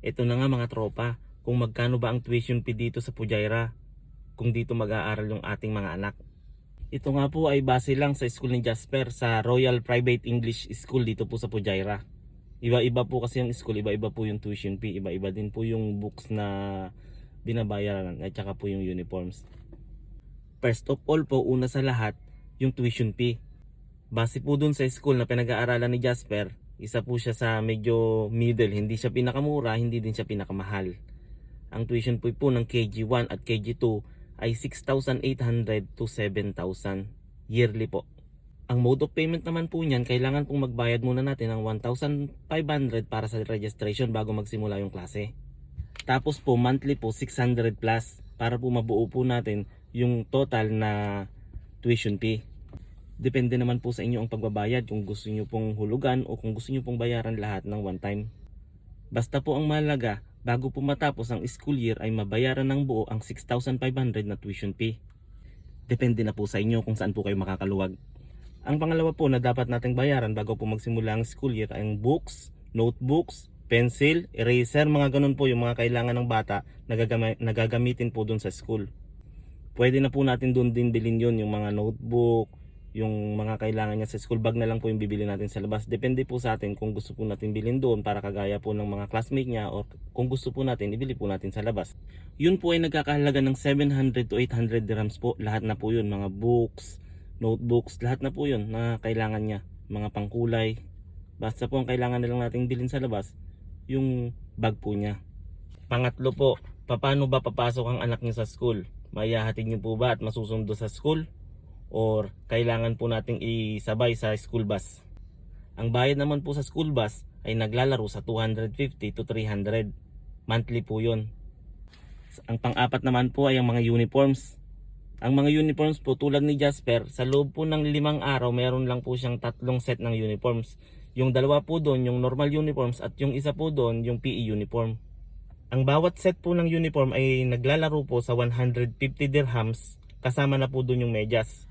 Ito na nga mga tropa, kung magkano ba ang tuition fee dito sa Pujaira kung dito mag-aaral yung ating mga anak. Ito nga po ay base lang sa school ni Jasper sa Royal Private English School dito po sa Pujaira. Iba-iba po kasi yung school, iba-iba po yung tuition fee, iba-iba din po yung books na binabayaran at saka po yung uniforms. First of all po, una sa lahat, yung tuition fee. Base po dun sa school na pinag-aaralan ni Jasper, isa po siya sa medyo middle, hindi siya pinakamura, hindi din siya pinakamahal. Ang tuition fee po ng KG1 at KG2 ay 6,800 to 7,000 yearly po. Ang mode of payment naman po niyan, kailangan pong magbayad muna natin ng 1,500 para sa registration bago magsimula yung klase. Tapos po monthly po 600 plus para po mabuo po natin yung total na tuition fee. Depende naman po sa inyo ang pagbabayad kung gusto niyo pong hulugan o kung gusto niyo pong bayaran lahat ng one time. Basta po ang mahalaga, bago po matapos ang school year ay mabayaran ng buo ang 6,500 na tuition fee. Depende na po sa inyo kung saan po kayo makakaluwag. Ang pangalawa po na dapat nating bayaran bago po magsimula ang school year ay ang books, notebooks, pencil, eraser, mga ganun po yung mga kailangan ng bata na gagamitin po dun sa school. Pwede na po natin dun din bilhin yun, yung mga notebook, yung mga kailangan niya sa school bag na lang po yung bibili natin sa labas. Depende po sa atin kung gusto po natin bilhin doon para kagaya po ng mga classmate niya o kung gusto po natin ibili po natin sa labas. Yun po ay nagkakahalaga ng 700 to 800 dirhams po. Lahat na po yun, mga books, notebooks, lahat na po yun na kailangan niya. Mga pangkulay. Basta po ang kailangan na lang nating bilhin sa labas, yung bag po niya. Pangatlo po, paano ba papasok ang anak niyo sa school? Maihahatid niyo po ba at masusundo sa school? Or kailangan po nating isabay sa school bus? Ang bayad naman po sa school bus ay naglalaro sa 250 to 300. Monthly po yun. Ang pang-apat naman po ay ang mga uniforms. Ang mga uniforms po tulad ni Jasper, sa loob po ng 5 araw meron lang po siyang 3 set ng uniforms. Yung dalawa po doon yung normal uniforms at yung isa po doon yung PE uniform. Ang bawat set po ng uniform ay naglalaro po sa 150 dirhams, kasama na po doon yung medyas.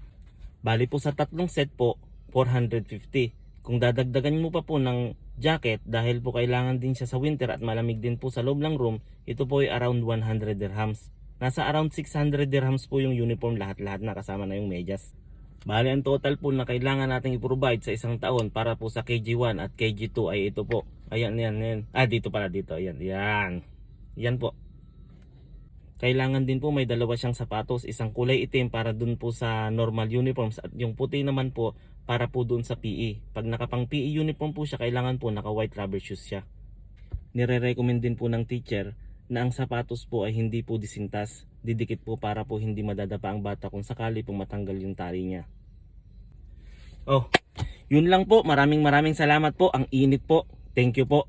Bali po sa 3 set po, 450. Kung dadagdagan mo pa po ng jacket dahil po kailangan din siya sa winter at malamig din po sa loob ng room, ito po ay around 100 dirhams. Nasa around 600 dirhams po yung uniform lahat-lahat na kasama na yung medyas. Bali ang total po na kailangan nating i-provide sa isang taon para po sa KG1 at KG2 ay ito po. Ayan, yan. Dito pala dito. Ayan, yan. Yan po. Kailangan din po may dalawa siyang sapatos, isang kulay itim para dun po sa normal uniforms at yung puti naman po para po dun sa PE. Pag nakapang PE uniform po siya, kailangan po naka white rubber shoes siya. Nire-recommend din po ng teacher na ang sapatos po ay hindi po disintas, didikit po para po hindi madadapa ang bata kung sakali pong matanggal yung tali niya. Oh, yun lang po. Maraming salamat po. Ang init po. Thank you po.